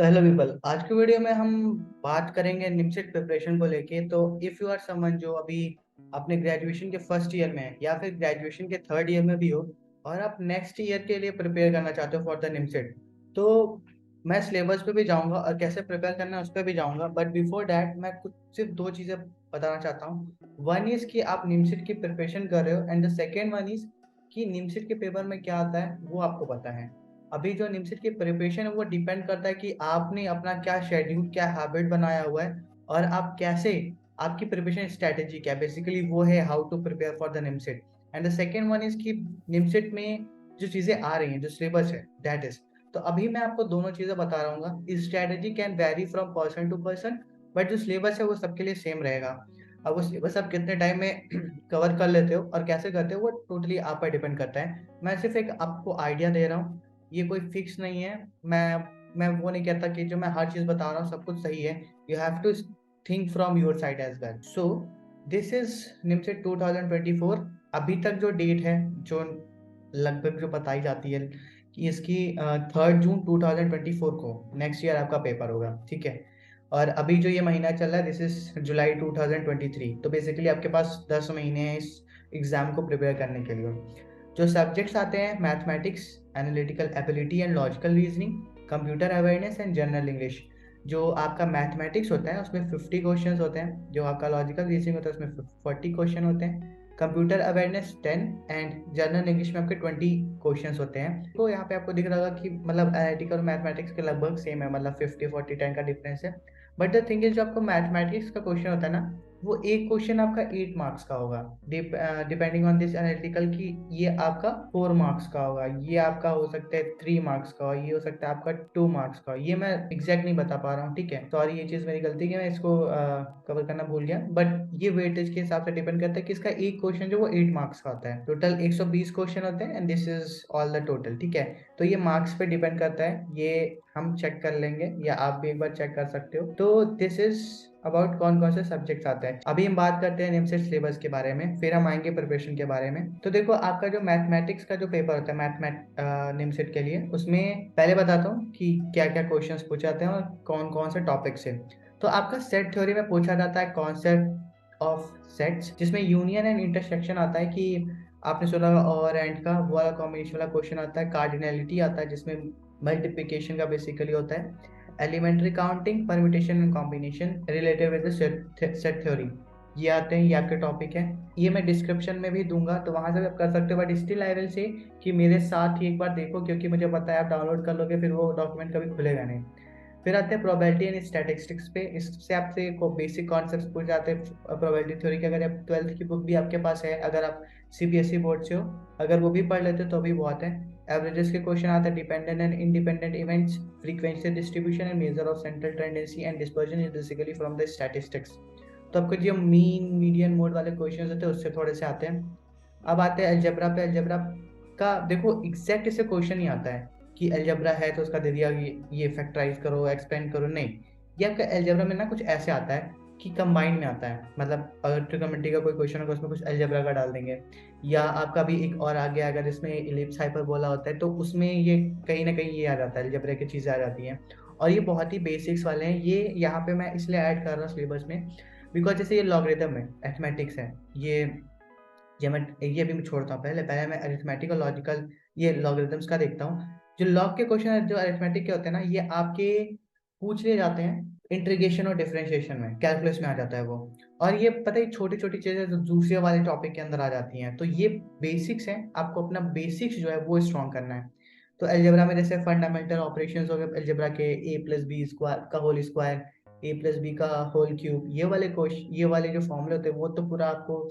तो hello people, आज की वीडियो में हम बात करेंगे निमसेट प्रिपरेशन को लेके। तो इफ़ यू आर समवन जो अभी अपने ग्रेजुएशन के फर्स्ट ईयर में है या फिर ग्रेजुएशन के थर्ड ईयर में भी हो और आप नेक्स्ट ईयर के लिए प्रिपेयर करना चाहते हो फॉर द निमसेट, तो मैं सिलेबस पे भी जाऊंगा और कैसे प्रिपेयर करना है उस पर भी जाऊंगा। बट बिफोर डैट मैं कुछ सिर्फ दो चीज़ें बताना चाहता हूँ। वन इज़ कि आप निमसेट की प्रिपरेशन कर रहे हो, and the second one is कि निमसेट के पेपर में क्या आता है वो आपको पता है। अभी जो निमसेट की प्रिपरेशन है वो डिपेंड करता है कि आपने अपना क्या शेड्यूल, क्या हैबिट बनाया हुआ है और आप कैसे, आपकी प्रिपरेशन स्ट्रेटेजी क्या है। बेसिकली वो है how to prepare for the NIMCET. And the second one is कि निमसेट में जो चीज़ें आ रही हैं, जो सिलेबस है दैट इज। तो अभी मैं आपको दोनों चीज़ें बता रहा हूँ। Strategy can vary from person to person, but जो सिलेबस है वो सबके लिए सेम रहेगा। अब वो सिलेबस आप कितने टाइम में कवर कर लेते हो और कैसे करते हो वो टोटली आप पर डिपेंड करता है। मैं सिर्फ एक आपको आइडिया दे रहा हूँ, ये कोई फिक्स नहीं है। मैं वो नहीं कहता कि जो मैं हर चीज़ बता रहा हूँ सब कुछ सही है। You have to think from your side as well. So this is NIMCET 2024। अभी तक जो डेट है, जो लगभग जो बताई जाती है कि इसकी 3 जून 2024 को नेक्स्ट ईयर आपका पेपर होगा, ठीक है। और अभी जो ये महीना चल रहा है दिस इज जुलाई 2023। तो बेसिकली आपके पास 10 महीने हैं इस एग्ज़ाम को प्रिपेयर करने के लिए। जो सब्जेक्ट्स आते हैं, mathematics, analytical ability and logical reasoning, computer awareness and general English. जो आपका मैथमेटिक्स होता है उसमें 50 क्वेश्चंस होते हैं, जो आपका लॉजिकल रीजनिंग होता है उसमें 40 क्वेश्चन होते हैं, computer awareness 10 and general English में आपके 20 क्वेश्चंस होते हैं। तो यहाँ पे आपको दिख रहा होगा कि मतलब एनालिटिकल और मैथमेटिक्स के लगभग सेम है, मतलब 50 40 10 का डिफरेंस है। बट द थिंग इज, जो आपको मैथमेटिक्स का क्वेश्चन होता है ना, वो एक क्वेश्चन आपका 8 मार्क्स का होगा, डिपेंडिंग ऑन दिस एनालिटिकल की। ये आपका 4 मार्क्स का होगा, ये आपका हो सकता है 3 मार्क्स का, ये हो सकता है आपका 2 मार्क्स का। ये मैं एग्जैक्ट नहीं बता पा रहा हूँ, ठीक है। सॉरी, ये चीज़ मेरी गलती है, मैं इसको कवर करना भूल गया। बट ये वेटेज के हिसाब से डिपेंड करता है कि इसका एक क्वेश्चन जो वो 8 मार्क्स का होता है। टोटल 120 क्वेश्चन होते हैं and this is all the total, ठीक है। तो ये मार्क्स पे डिपेंड करता है, ये हम चेक कर लेंगे या आप भी एक बार चेक कर सकते हो। तो दिस इज अबाउट कौन कौन से सब्जेक्ट्स आते हैं। अभी हम बात करते हैं निमसेट सिलेबस के बारे में, फिर हम आएंगे प्रिपरेशन के बारे में। तो देखो, आपका जो मैथमेटिक्स का जो पेपर होता है निमसेट के लिए, उसमें पहले बताता हूँ कि क्या क्या क्वेश्चंस पूछे जाते हैं और कौन कौन से टॉपिक्स है। तो आपका सेट थ्योरी में पूछा जाता है कॉन्सेप्ट ऑफ सेट्स, जिसमें यूनियन एंड इंटरसेक्शन आता है कि आपने सुना होगा और एंड का वो वाला कॉम्बिनेशन वाला क्वेश्चन आता है। कार्डिनलिटी आता है जिसमें मल्टीप्लिकेशन का बेसिकली होता है। Elementary counting, permutation and combination related with set theory, ये आते हैं, ये आपके टॉपिक है। ये मैं डिस्क्रिप्शन में भी दूंगा तो वहां से भी आप कर सकते हो, but still I will say कि मेरे साथ ही एक बार देखो, क्योंकि मुझे पता है आप डाउनलोड कर लोगे फिर वो डॉक्यूमेंट कभी खुलेगा नहीं। फिर आते हैं प्रोबेबिलिटी एंड स्टैटिस्टिक्स पे। इससे आपसे को बेसिक कॉन्सेप्ट्स पूछ जाते हैं प्रोबेबिलिटी थ्योरी के। अगर आप 12th की बुक भी आपके पास है, अगर आप सीबीएसई बोर्ड से हो, अगर वो भी पढ़ लेते हो तो भी बहुत है। एवरेजेस के क्वेश्चन आते हैं, dependent and independent events, frequency distribution and measure of central tendency and dispersion is basically from the statistics. तो आपको जो मीन मीडियन मोड वाले क्वेश्चन होते हैं उससे थोड़े से आते हैं। अब आते हैं अलजेब्रा पे। अलजेब्रा का देखो एग्जैक्ट इसे क्वेश्चन नहीं आता है कि अलजेब्रा है तो उसका दे दिया ये फैक्टराइज करो, एक्सपेंड करो, नहीं। ये आपका अलजेब्रा में ना कुछ ऐसे आता है कि कंबाइन में आता है। मतलब अगर ट्रिग्नोमेट्री का कोई क्वेश्चन होगा उसमें कुछ अलजेब्रा का डाल देंगे, या आपका भी एक और आ गया अगर इसमें इलिप्स हाइपरबोला होता है तो उसमें ये कहीं ना कहीं ये आ जाता है, अलजेब्रा की चीज़ें आ जाती हैं। और ये बहुत ही बेसिक्स वाले हैं, ये यहाँ पे मैं इसलिए ऐड कर रहा हूँ सिलेबस में बिकॉज जैसे ये लॉगरिथम है, एथमेटिक्स है, ये मैं ये भी मैं छोड़ता हूँ। पहले पहले मैं अरिथमेटिक और लॉजिकल, ये लॉगरिथम्स का देखता हूँ। जो लॉग के क्वेश्चन है, जो अरिथमेटिक के होते हैं ना, ये आपके पूछ लिए जाते हैं इंटीग्रेशन और डिफरेंशिएशन में, कैलकुलस में आ जाता है वो। और ये पता है छोटी छोटी चीजें जो दूसरे वाले टॉपिक के अंदर आ जाती हैं। तो ये बेसिक्स हैं, आपको अपना बेसिक्स जो है वो स्ट्रॉन्ग करना है। तो अलजेब्रा में जैसे फंडामेंटल ऑपरेशंस हो गए अलजेब्रा के, ए प्लस बी स्क्वायर का होल स्क्वायर, ए प्लस बी का होल क्यूब, ये वाले क्वेश्चन, ये वाले जो फॉर्मूले होते हैं वो तो पूरा आपको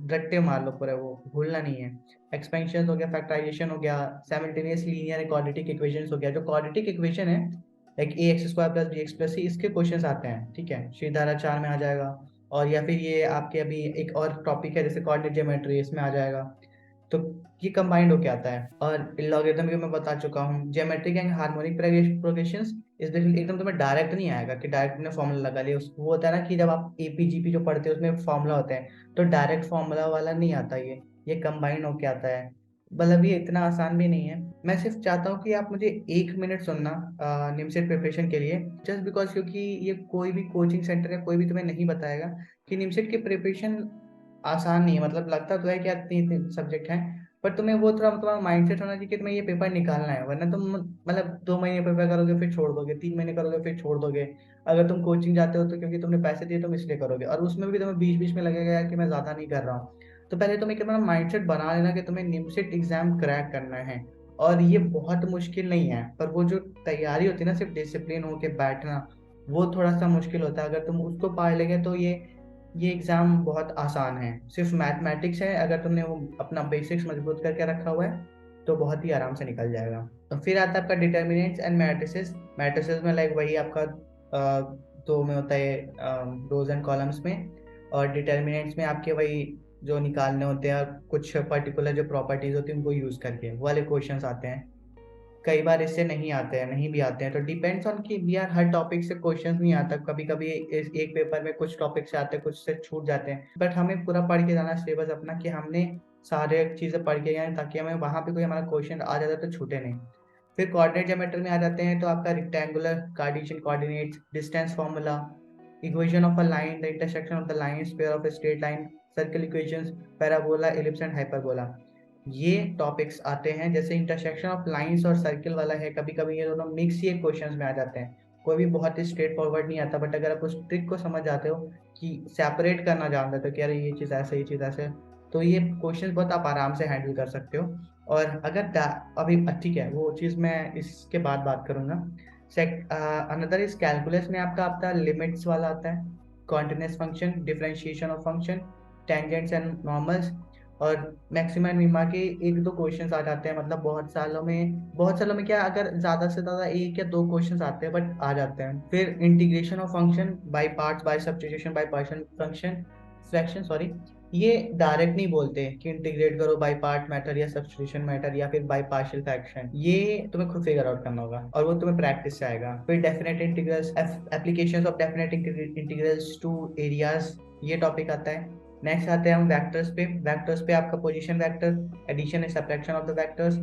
रट्टे मार लो पूरा, वो भूलना नहीं है। एक्सपेंशन हो गया, फैक्टराइजेशन हो गया, साइमल्टेनियस लीनियर क्वाड्रेटिक इक्वेशंस हो गया। जो क्वाड्रेटिक इक्वेशन है like A X square plus B X plus C, इसके क्वेश्चंस आते हैं, ठीक है, श्रीधारा 4 में आ जाएगा। और या फिर ये आपके अभी एक और टॉपिक है जैसे कोऑर्डिनेट ज्योमेट्री, इसमें आ जाएगा। तो ये कंबाइंड होके आता है। और लॉगरिथम भी मैं बता चुका हूँ। ज्योमेट्रिक एंड हार्मोनिक प्रोग्रेशंस इस एकदम तुम्हें डायरेक्ट नहीं आएगा कि डायरेक्ट ने फॉर्मूला लगा लिया। उसको वो होता है ना कि जब आप एपीजीपी जो पढ़ते हैं उसमें फॉर्मूला होते हैं, तो डायरेक्ट फॉर्मूला वाला नहीं आता ये कंबाइंड होके आता है। मतलब ये इतना आसान भी नहीं है। मैं सिर्फ चाहता हूँ कि आप मुझे 1 मिनट सुनना निमसेट प्रिपरेशन के लिए, जस्ट बिकॉज क्योंकि ये कोई भी कोचिंग सेंटर या कोई भी तुम्हें नहीं बताएगा कि निमसेट की प्रिपरेशन आसान नहीं है। मतलब लगता तो है कि यार 3 सब्जेक्ट हैं, पर तुम्हें वो थोड़ा तुम्हारा माइंडसेट होना चाहिए कि तुम्हें ये पेपर निकालना है, वरना तुम मतलब 2 महीने पेपर करोगे फिर छोड़ दोगे, 3 महीने करोगे फिर छोड़ दोगे। अगर तुम कोचिंग जाते हो तो क्योंकि तुमने पैसे दिए तुम इसलिए करोगे, और उसमें भी तुम्हें बीच बीच में लगेगा यार कि मैं ज़्यादा नहीं कर रहा हूँ। तो पहले तुम्हें एक माइंडसेट बना लेना कि तुम्हें निमसेट एग्जाम क्रैक करना है। और ये बहुत मुश्किल नहीं है, पर वो जो तैयारी होती है ना, सिर्फ डिसिप्लिन होके बैठना, वो थोड़ा सा मुश्किल होता है। अगर तुम उसको पार लेगे तो ये एग्जाम बहुत आसान है। सिर्फ मैथमेटिक्स है, अगर तुमने वो अपना बेसिक्स मजबूत करके रखा हुआ है तो बहुत ही आराम से निकल जाएगा। तो फिर आता है आपका डिटर्मिनेंट्स एंड मैट्रिसेस। मैट्रिसेस में लाइक वही आपका दो में होता है, रोज एंड कॉलम्स में। और डिटर्मिनेंट्स में आपके वही जो निकालने होते हैं, कुछ पर्टिकुलर जो प्रॉपर्टीज होती है उनको यूज करके वो वाले क्वेश्चंस आते हैं। कई बार इससे नहीं आते हैं, नहीं भी आते हैं, तो डिपेंड्स ऑन कि यार हर टॉपिक से क्वेश्चंस नहीं आता। कभी कभी एक पेपर में कुछ टॉपिक से आते हैं, कुछ से छूट जाते हैं, बट हमें पूरा पढ़ के जाना सिलेबस अपना, कि हमने सारे चीजें पढ़ के जाए ताकि हमें वहां पे कोई हमारा क्वेश्चन आ जाता है तो छूटे नहीं। फिर कोऑर्डिनेट ज्योमेट्री में आ जाते हैं तो आपका rectangular, Cartesian coordinates, distance formula, equation of a line, the intersection of the line, pair of a straight line, circle equations, parabola, ellipse and hyperbola. ये टॉपिक्स आते हैं। जैसे इंटरसेक्शन ऑफ लाइंस और सर्किल वाला है, कभी कभी ये दोनों मिक्स ही क्वेश्चंस में आ जाते हैं। कोई भी बहुत ही स्ट्रेट फॉरवर्ड नहीं आता, बट अगर आप उस ट्रिक को समझ जाते हो कि सेपरेट करना जानते हो तो क्या ये चीज़ ऐसे, ये चीज़ ऐसे, तो ये क्वेश्चंस बहुत आप आराम से हैंडल कर सकते हो। और अगर अभी ठीक है, वो चीज़ मैं इसके बाद बात करूंगा। अनदर इज कैलकुलस में आपका आता है लिमिट्स वाला आता है, continuous function, differentiation of function, tangents and normals. और मैक्सिमम मिनिमा के 1-2 क्वेश्चंस आ जाते हैं। मतलब बहुत सालों में क्या, अगर ज्यादा से ज्यादा 1 या 2 क्वेश्चंस आते हैं, बट आ जाते हैं। फिर integration of function by parts, by substitution, by partial function fraction, sorry, ये डायरेक्ट नहीं बोलते कि इंटीग्रेट करो बाय पार्ट मेथड या सब्स्टिट्यूशन मेथड या फिर बाय पार्शियल फ्रैक्शन। ये तुम्हें खुद फिगर आउट करना होगा और वो तुम्हें प्रैक्टिस से आएगा। फिर definite integrals, applications of definite integrals to areas, ये टॉपिक आता है। नेक्स्ट आते हैं हम वेक्टर्स पे आपका position vector, addition and subtraction of the vectors,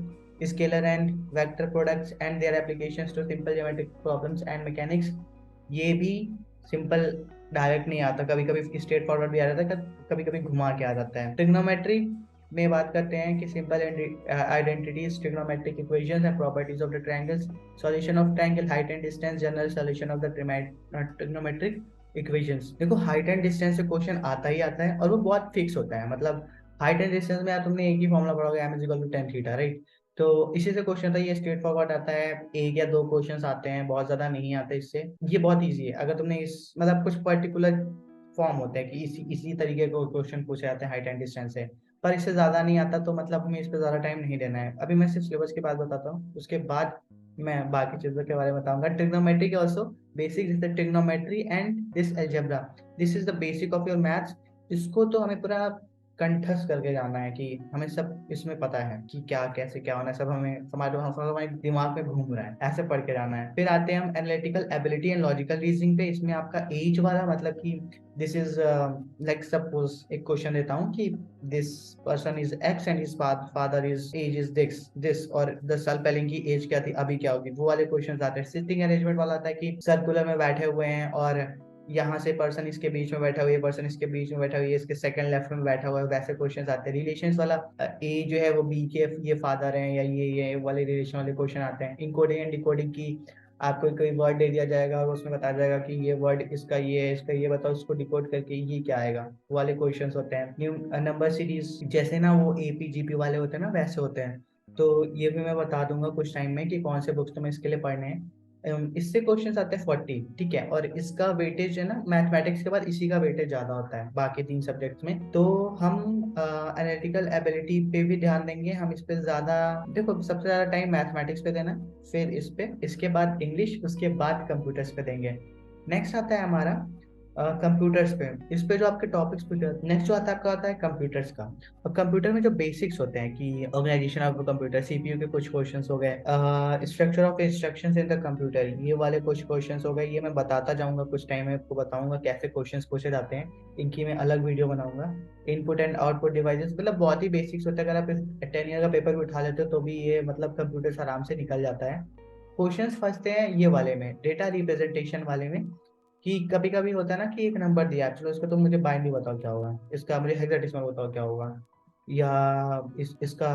scalar and vector products and their applications to simple geometric problems and mechanics. ये भी सिंपल डायरेक्ट नहीं आता, कभी कभी स्ट्रेट फॉरवर्ड भी आ जाता है, कभी कभी घुमा के आ जाता है। ट्रिग्नोमेट्री में बात करते हैं कि simple identities, trigonometric equations and properties of the triangles, solution of triangle, height and distance, general solution of the trigonometric equations. देखो हाइट एंड डिस्टेंस से क्वेश्चन आता ही आता है, और वो बहुत फिक्स होता है। मतलब हाइट एंड डिस्टेंस में यार तुमने एक ही फॉर्मूला पढ़ोगे, m is equal to tan theta, right. तो इसी से क्वेश्चन आता है, ये स्ट्रेट फॉरवर्ड आता है। 1 या 2 क्वेश्चन आते हैं, बहुत ज्यादा नहीं आते इससे। ये बहुत ईजी है। अगर तुमने इस मतलब कुछ पर्टिकुलर फॉर्म होते हैं कि इसी इसी तरीके के क्वेश्चन पूछे जाते हैं हाइट एंड डिस्टेंस से, पर इससे ज्यादा नहीं आता, तो मतलब हमें इस पर ज्यादा टाइम नहीं देना है। अभी मैं सिर्फ सिलेबस की बात बताता हूँ, उसके बाद मैं बाकी चीजों के बारे में बताऊंगा। ट्रिग्नोमेट्री ऑल्सो बेसिक, जैसे trigonometry and this algebra, this is the basic of your maths. इसको तो हमें पूरा कंठस्थ करके जाना है कि हमें सब इसमें पता है कि क्या कैसे क्या होना है, सब हमें हमारे दिमाग में घूम रहा है, ऐसे पढ़ के जाना है। फिर आते हैं हम analytical ability and logical reasoning पे। इसमें आपका एज वाला मतलब कि दिस इज लाइक सपोज एक क्वेश्चन देता हूँ कि this person is X and his father is age is this और 10 साल पहले की एज क्या थी, अभी क्या होगी, वो वाले क्वेश्चन आते हैं। सिटिंग अरेंजमेंट वाला आता है कि सर्कुलर में बैठे हुए हैं और यहाँ से पर्सन इसके बीच में बैठा हुआ है, पर्सन इसके बीच में बैठा हुआ है, इसके सेकंड लेफ्ट में बैठा हुआ है, वैसे क्वेश्चंस आते हैं। रिलेशंस वाला ए जो है वो बी के ये फादर हैं या ये वाले रिलेशन वाले क्वेश्चन आते हैं। इनकोडिंग एंड डिकोडिंग की, आपको कोई वर्ड दे दिया जाएगा और उसमें बताया जाएगा कि ये वर्ड इसका ये है, इसका ये बताओ, उसको डिकोड करके ये क्या आएगा, वो वाले क्वेश्चंस होते हैं। न्यू नंबर सीरीज, जैसे ना वो एपी जीपी वाले होते हैं ना, वैसे होते हैं। तो ये भी मैं बता दूंगा कुछ टाइम में कि कौन से बुक्स तुम्हें इसके लिए पढ़ने हैं। इससे क्वेश्चंस आते हैं 40, ठीक है। और इसका वेटेज है ना, मैथमेटिक्स के बाद इसी का वेटेज ज्यादा होता है बाकी 3 सब्जेक्ट्स में। तो हम एनालिटिकल एबिलिटी पे भी ध्यान देंगे। हम इस पे ज्यादा, देखो सबसे ज्यादा टाइम मैथमेटिक्स पे देना, फिर इस पे, इसके बाद इंग्लिश, उसके बाद कंप्यूटर्स पे देंगे। नेक्स्ट आता है हमारा कंप्यूटर्स पे, इस पे जो आपके टॉपिक्स पूछे जाते हैं, नेक्स्ट जो आता है आपका आता है कंप्यूटर्स का। और कंप्यूटर में जो बेसिक्स होते हैं कि ऑर्गेनाइजेशन ऑफ कंप्यूटर, सीपीयू के कुछ क्वेश्चंस हो गए, structure of instructions in the computer, ये वाले कुछ क्वेश्चंस हो गए। ये मैं बताता जाऊंगा, कुछ टाइम में आपको बताऊंगा कैसे क्वेश्चंस पूछे जाते हैं, इनकी मैं अलग वीडियो बनाऊंगा। इनपुट एंड आउटपुट डिवाइसेस, मतलब बहुत ही बेसिक्स होता है। अगर आप 10 ईयर का पेपर भी उठा लेते हो तो भी ये मतलब कंप्यूटर से आराम से निकल जाता है। क्वेश्चंस फंसते हैं ये वाले में, डेटा रिप्रेजेंटेशन वाले में, कि कभी कभी होता है ना कि एक नंबर दिया है, चलो इसका तुम मुझे बाइनरी बताओ क्या होगा, इसका मुझे हेक्साडेसिमल बताओ क्या होगा, या इसका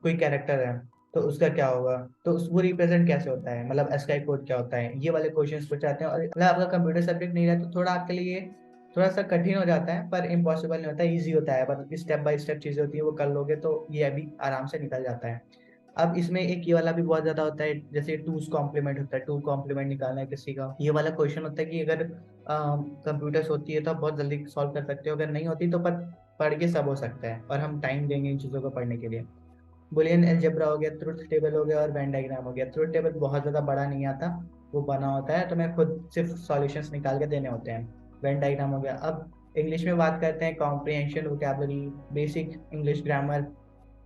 कोई कैरेक्टर है तो उसका क्या होगा, तो वो रिप्रेजेंट कैसे होता है, मतलब एसक्यूएल कोड क्या होता है, ये वाले क्वेश्चंस पूछे जाते हैं। और मतलब आपका कंप्यूटर सब्जेक्ट नहीं रहा तो थोड़ा आपके लिए थोड़ा सा कठिन हो जाता है, पर इम्पॉसिबल नहीं होता, ईजी होता है, मतलब स्टेप बाय स्टेप चीजें होती है, वो कर लोगे तो ये अभी आराम से निकल जाता है। अब इसमें एक ये वाला भी बहुत ज्यादा होता है, जैसे टूज कॉम्प्लीमेंट होता है, टू कॉम्प्लीमेंट निकालना है किसी का, ये वाला क्वेश्चन होता है कि अगर कंप्यूटर्स होती है तो आप बहुत जल्दी सॉल्व कर सकते हो, अगर नहीं होती तो पर पढ़ के सब हो सकता है, और हम टाइम देंगे इन चीज़ों को पढ़ने के लिए। बुलियन अलजेब्रा हो गया, ट्रुथ टेबल हो गया, और वेन डायग्राम हो गया। ट्रुथ टेबल बहुत ज़्यादा बड़ा नहीं आता, वो बना होता है तो मैं खुद सिर्फ सॉल्यूशंस निकाल के देने होते हैं। वेन डायग्राम हो गया। अब इंग्लिश में बात करते हैं, comprehension, vocabulary, basic English grammar,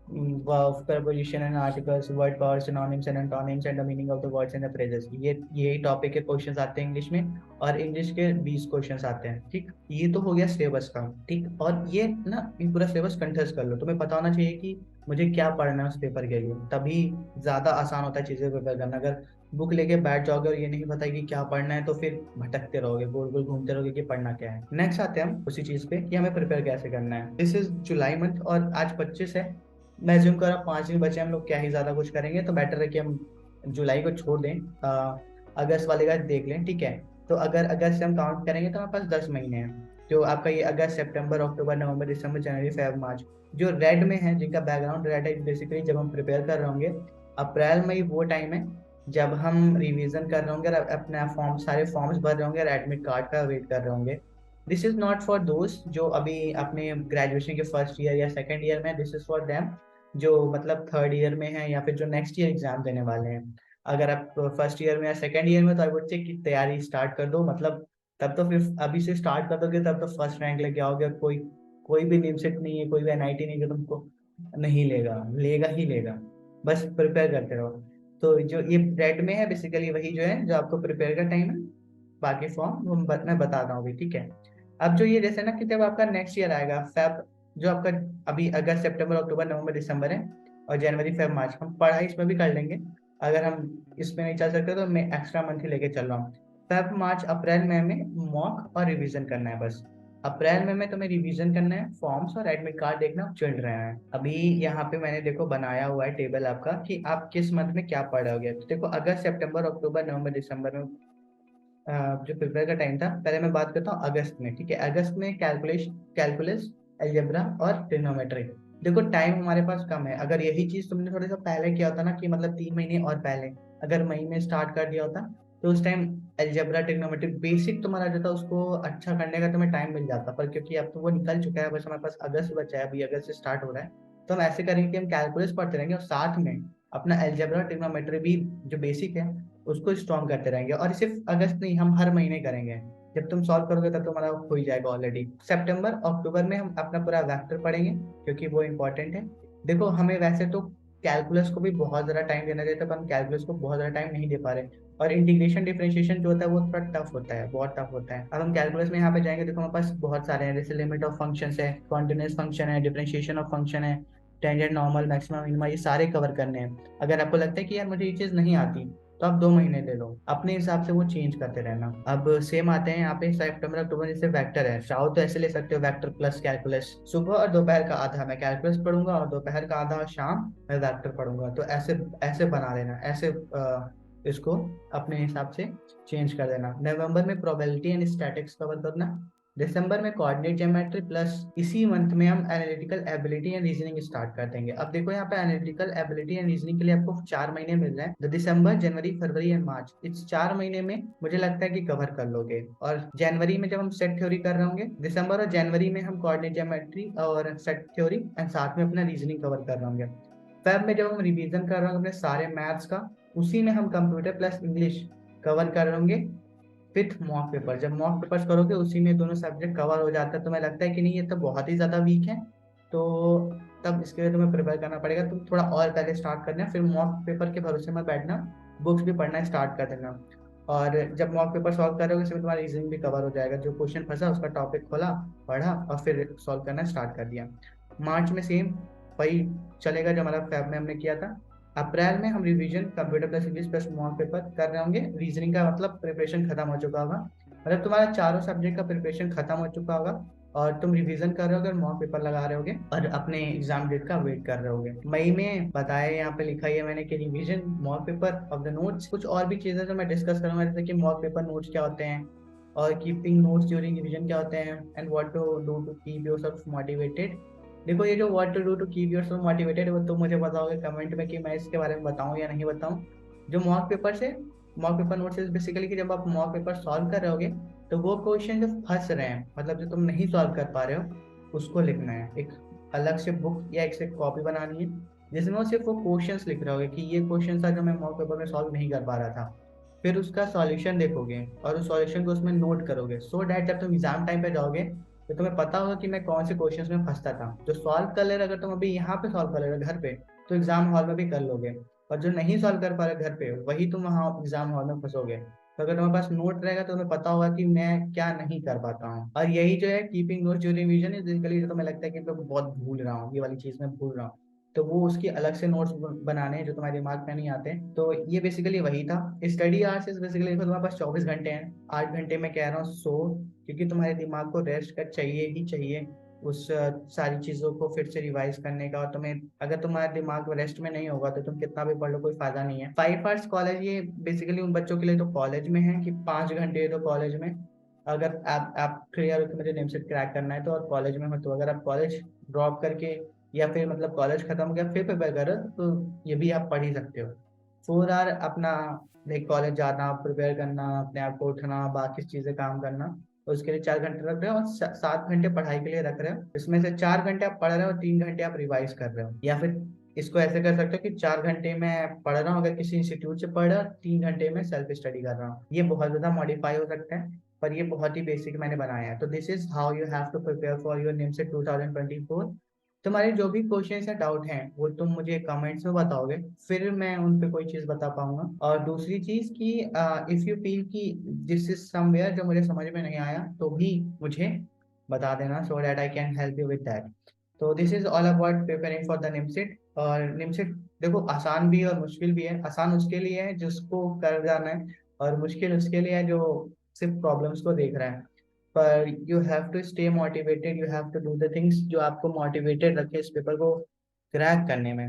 verbs, preposition and articles, word power, synonyms and antonyms and the meaning of the words and the phrases, ये यही टॉपिक के क्वेश्चंस आते हैं इंग्लिश में, और इंग्लिश के 20 क्वेश्चंस आते हैं। ठीक, ये तो हो गया सिलेबस का। ठीक, और ये ना ये पूरा सिलेबस कंठस्थ कर लो, तुम्हें पता होना चाहिए कि मुझे क्या पढ़ना है उस पेपर के लिए, तभी ज्यादा आसान होता है चीजें प्रिपेयर करना। अगर बुक लेके बैठ जाओगे और ये नहीं पता कि क्या पढ़ना है तो फिर भटकते रहोगे, गोल गोल घूमते रहोगे कि पढ़ना क्या है। नेक्स्ट आते हैं हम उसी चीज पे कि हमें प्रिपेयर कैसे करना है। दिस इज जुलाई मंथ और आज 25 है। मैं ज्यूम कर रहा 5 दिन बचे, हम लोग क्या ही ज्यादा कुछ करेंगे, तो बेटर है कि हम जुलाई को छोड़ दें, अगस्त वाले का देख लें। ठीक है, तो अगर अगस्त से हम काउंट करेंगे तो हमारे पास 10 महीने हैं। जो आपका ये अगस्त, सितंबर, अक्टूबर, नवंबर, दिसंबर, जनवरी, फरवरी, मार्च, जो रेड में है, जिनका बैकग्राउंड रेड है, बेसिकली जब हम प्रिपेयर कर रहे होंगे अप्रैल मई, वो टाइम है जब हम रिवीजन कर रहे होंगे और अपना फॉर्म, सारे फॉर्म्स भर रहे होंगे और एडमिट कार्ड का वेट कर रहे होंगे। दिस इज नॉट फॉर दोस्त जो अभी अपने ग्रेजुएशन के फर्स्ट ईयर या सेकेंड ईयर में, दिस इज फॉर देम जो मतलब थर्ड ईयर में है या फिर जो नेक्स्ट ईयर एग्जाम देने वाले हैं। अगर आप फर्स्ट ईयर में या सेकेंड ईयर में, तो आई वुड से कि तैयारी स्टार्ट कर दो, मतलब तब तो फिर अभी से स्टार्ट कर दोगे तब तो फर्स्ट रैंक लेके आओगे। कोई कोई भी निमसेट नहीं है, कोई भी एनआईटी नहीं जो तुमको नहीं लेगा, लेगा ही लेगा, बस प्रिपेयर करते रहो। तो जो ये रेड में है बेसिकली वही जो है जो आपको प्रिपेयर का टाइम है, बाकी फॉर्म मैं बता रहा हूँ अभी। ठीक है, अब जो ये जैसे ना कि जब आपका नेक्स्ट ईयर आएगा फेब, जो आपका अभी अगस्त, सितंबर, अक्टूबर, नवंबर, दिसंबर है, और जनवरी, फरवरी, मार्च, हम पढ़ाई इसमें भी कर लेंगे। अगर हम इसमें नहीं चल सकते तो मैं एक्स्ट्रा मंथ ही लेके चल रहा हूँ। फेब, मार्च, अप्रैल, मई में मॉक और रिवीजन करना है बस। अप्रैल में तुम्हें रिवीजन करना है, फॉर्म्स और एडमिट कार्ड देखना चिल रहे हैं। अभी यहाँ पे मैंने देखो बनाया हुआ है टेबल आपका कि आप किस मंथ में क्या पढ़ोगे। तो देखो अगस्त, सितंबर, अक्टूबर, नवंबर, दिसंबर में जो प्रिपेयर का टाइम था, पहले मैं बात करता हूँ अगस्त में। ठीक है, अगस्त में कैलकुलस, अलजेब्रा और ट्रिग्नोमेट्री। देखो टाइम हमारे पास कम है, अगर यही चीज तुमने थोड़ा सा पहले किया होता ना, कि मतलब 3 महीने और पहले, अगर मई में स्टार्ट कर दिया होता तो उस टाइम अलजेब्रा, ट्रिग्नोमेट्री बेसिक तुम्हारा जो था उसको अच्छा करने का तुम्हें टाइम मिल जाता। पर क्योंकि अब तो वो निकल चुका है, बस हमारे पास अगस्त बचा है, अभी अगस्त से स्टार्ट हो रहा है, तो हम ऐसे करेंगे कि हम कैलकुलस पढ़ते रहेंगे और साथ में अपना अलजेब्रा, ट्रिग्नोमेट्री भी जो बेसिक है उसको स्ट्रॉन्ग करते रहेंगे। और सिर्फ अगस्त नहीं, हम हर महीने करेंगे। जब तुम सॉल्व करोगे तब तुम्हारा हो ही जाएगा ऑलरेडी। सितंबर, अक्टूबर में हम अपना पूरा वेक्टर पढ़ेंगे क्योंकि वो इंपॉर्टेंट है। देखो हमें वैसे तो कैलकुलस को भी बहुत ज़्यादा टाइम देना चाहिए था, पर हम कैलकुलस को बहुत ज़्यादा टाइम नहीं दे पा रहे। और इंटीग्रेशन डिफरेंशिएशन जो होता है वो थोड़ा टफ होता है, बहुत टफ होता है। अब हम कैलकुलस में यहाँ पे जाएंगे, देखो हमारे पास बहुत सारे हैं, जैसे लिमिट ऑफ फंक्शंस है, कॉन्टिन्यूअस फंक्शन है, डिफरेंशिएशन ऑफ फंक्शन है, टेंजेंट, नॉर्मल, मैक्सिमम, मिनिमम, ये सारे कवर करने हैं। अगर आपको लगता है कि यार मुझे ये चीज़ नहीं आती तो आप 2 महीने ले लो, अपने हिसाब से वो चेंज करते रहना। अब सेम आते हैं यहाँ पे सितंबर, अक्टूबर, जैसे वेक्टर है, चाहो तो ऐसे ले सकते हो, वेक्टर प्लस कैलकुलस। सुबह और दोपहर का आधा मैं कैलकुलस पढ़ूंगा और दोपहर का आधा शाम मैं वेक्टर पढ़ूंगा। तो ऐसे ऐसे बना लेना, ऐसे इसको अपने हिसाब से चेंज कर देना। नवंबर में प्रोबेबिलिटी एंड स्टैटिक्स कवर करना। दिसंबर में कोऑर्डिनेट ज्योमेट्री, प्लस इसी मंथ में हम analytical ability and reasoning start कर देंगे। अब देखो यहाँ पे एनालिटिकल एबिलिटी एंड रीजनिंग के लिए आपको 4 महीने मिल रहे हैं, तो दिसंबर, जनवरी, फरवरी एंड मार्च, इस 4 महीने में मुझे लगता है कि कवर कर लोगे। और जनवरी में जब हम सेट थ्योरी कर रहे होंगे, दिसंबर और जनवरी में हम कोऑर्डिनेट ज्योमेट्री और सेट थ्योरी एंड साथ में अपना रीजनिंग कवर कर रहे होंगे। फेब में जब हम रिवीजन कर रहे होंगे अपने सारे मैथ्स का, उसी में हम कंप्यूटर प्लस इंग्लिश कवर कर रहे होंगे। फिफ्थ मॉक पेपर, जब मॉक पेपर्स करोगे उसी में दोनों सब्जेक्ट कवर हो जाता है। तुम्हें लगता है कि नहीं ये तो बहुत ही ज़्यादा वीक है, तो तब इसके लिए तुम्हें प्रिपेयर करना पड़ेगा। तुम थोड़ा और पहले स्टार्ट करना, फिर मॉक पेपर के भरोसे मत बैठना, बुक्स भी पढ़ना स्टार्ट कर देना। और जब मॉक पेपर सॉल्व करोगे उसमें तुम्हारा रीजनिंग भी कवर हो जाएगा। जो क्वेश्चन फंसा उसका टॉपिक खोला, पढ़ा और फिर सॉल्व करना स्टार्ट कर दिया। मार्च में सेम वही चलेगा जो हमारा फैब में हमने किया था। अप्रैल में हम revision computer plus English plus mock paper कर रहे होंगे। रीजनिंग का मतलब प्रिपरेशन खत्म हो चुका होगा, मतलब तुम्हारा चारों सब्जेक्ट का प्रिपरेशन खत्म हो चुका होगा और तुम रिवीजन कर रहे होगे, मॉक पेपर लगा रहे होगे और अपने एग्जाम डेट का वेट कर रहे होगे। मई में बताया यहाँ पे लिखा ही है मैंने कि revision, mock paper of the notes, कुछ और भी चीजें जो मैं डिस्कस करूंगा जैसे कि मॉक पेपर नोट्स क्या होते हैं और कीपिंग नोट्स ड्यूरिंग रिवीजन क्या होते हैं and what to do to keep yourself motivated. देखो ये जो what to do to keep yourself motivated वो तुम मुझे बताओगे कमेंट में कि मैं इसके बारे में बताऊं या नहीं बताऊं। जो मॉक पेपर से, मॉक पेपर नोट्स बेसिकली कि जब आप मॉक पेपर सॉल्व कर रहे होगे तो वो क्वेश्चन जो फंस रहे हैं, मतलब जो तुम नहीं सॉल्व कर पा रहे हो उसको लिखना है। एक अलग से बुक या एक से कॉपी बनानी है जिसमें वो सिर्फ वो क्वेश्चंस लिख रहे होगे कि ये क्वेश्चन था जो मैं मॉक पेपर में सॉल्व नहीं कर पा रहा था। फिर उसका सॉल्यूशन देखोगे और उस सॉल्यूशन को उसमें नोट करोगे सो डैट जब तुम एग्जाम टाइम पे जाओगे तो तुम्हें पता होगा कि मैं कौन से क्वेश्चंस में फंसता था। जो सॉल्व कर ले रहे अगर तुम अभी यहाँ पे सॉल्व कर ले रहे घर पे तो एग्जाम हॉल में भी कर लोगे, और जो नहीं सॉल्व कर पा रहे घर पे वही तुम वहाँ एग्जाम हॉल में फंसोगे। तो अगर तुम्हारे पास नोट रहेगा तो तुम्हें पता होगा कि मैं क्या नहीं कर पाता हूँ। और यही जो है कीपिंग नोट्स ड्यूरिंग रिवीजन है, बेसिकली जो तुम्हें लगता है कि मैं बहुत भूल रहा हूँ, ये वाली चीज मैं भूल रहा हूँ, तो वो उसकी अलग से नोट्स बनाने हैं जो तुम्हारे दिमाग में नहीं आते। तो ये बेसिकली वही था। स्टडी आवर्स इज बेसिकली देखो तुम्हारे पास 24 घंटे हैं, 8 घंटे मैं कह रहा हूँ सो, क्योंकि तुम्हारे दिमाग को रेस्ट का चाहिए ही चाहिए उस सारी चीजों को फिर से रिवाइज करने का। और तुम्हें अगर तुम्हारा दिमाग रेस्ट में नहीं होगा तो तुम कितना भी पढ़ लो कोई फायदा नहीं है। 5 आवर्स कॉलेज, ये बेसिकली उन बच्चों के लिए तो कॉलेज में है कि 5 घंटे तो कॉलेज में, अगर आप क्लियर हो कि मुझे नेमसेट क्रैक करना है तो, और कॉलेज में हो तो, अगर आप कॉलेज ड्रॉप करके या फिर मतलब कॉलेज खत्म हो गया फिर प्रिपेयर करो तो ये भी आप पढ़ ही सकते हो। 4 आवर अपना लाइक कॉलेज जाना, प्रिपेयर करना, अपने आप को उठना, बाकी चीजें काम करना, तो उसके लिए 4 घंटे रख रहे हो और 7 घंटे पढ़ाई के लिए रख रहे हो। इसमें से 4 घंटे आप पढ़ रहे हो, 3 घंटे आप रिवाइज कर रहे हो। या फिर इसको ऐसे कर सकते हो कि 4 घंटे मैं पढ़ रहा हूँ अगर किसी इंस्टीट्यूट से पढ़ रहा हूँ, 3 घंटे में सेल्फ स्टडी कर रहा हूँ। ये बहुत ज्यादा मॉडिफाई हो सकता है पर ये बहुत ही बेसिक मैंने बनाया है। तो this is how you have to prepare for your NIMCET 2024। तुम्हारे जो भी क्वेश्चन या डाउट हैं वो तुम मुझे कमेंट्स में बताओगे, फिर मैं उन पे कोई चीज बता पाऊंगा। और दूसरी चीज कि इफ यू फील कि दिस इज समवेयर जो मुझे समझ में नहीं आया तो भी मुझे बता देना so that I can help you with that. तो this is all about preparing for the NIMCET. और निमसेट देखो आसान भी है और मुश्किल भी है। आसान उसके लिए है जिसको कर जाना है, और मुश्किल उसके लिए है जो सिर्फ प्रॉब्लम्स को देख रहा है। पर you have to stay motivated, you have to do the things जो आपको मोटिवेटेड रखे इस पेपर को क्रैक करने में।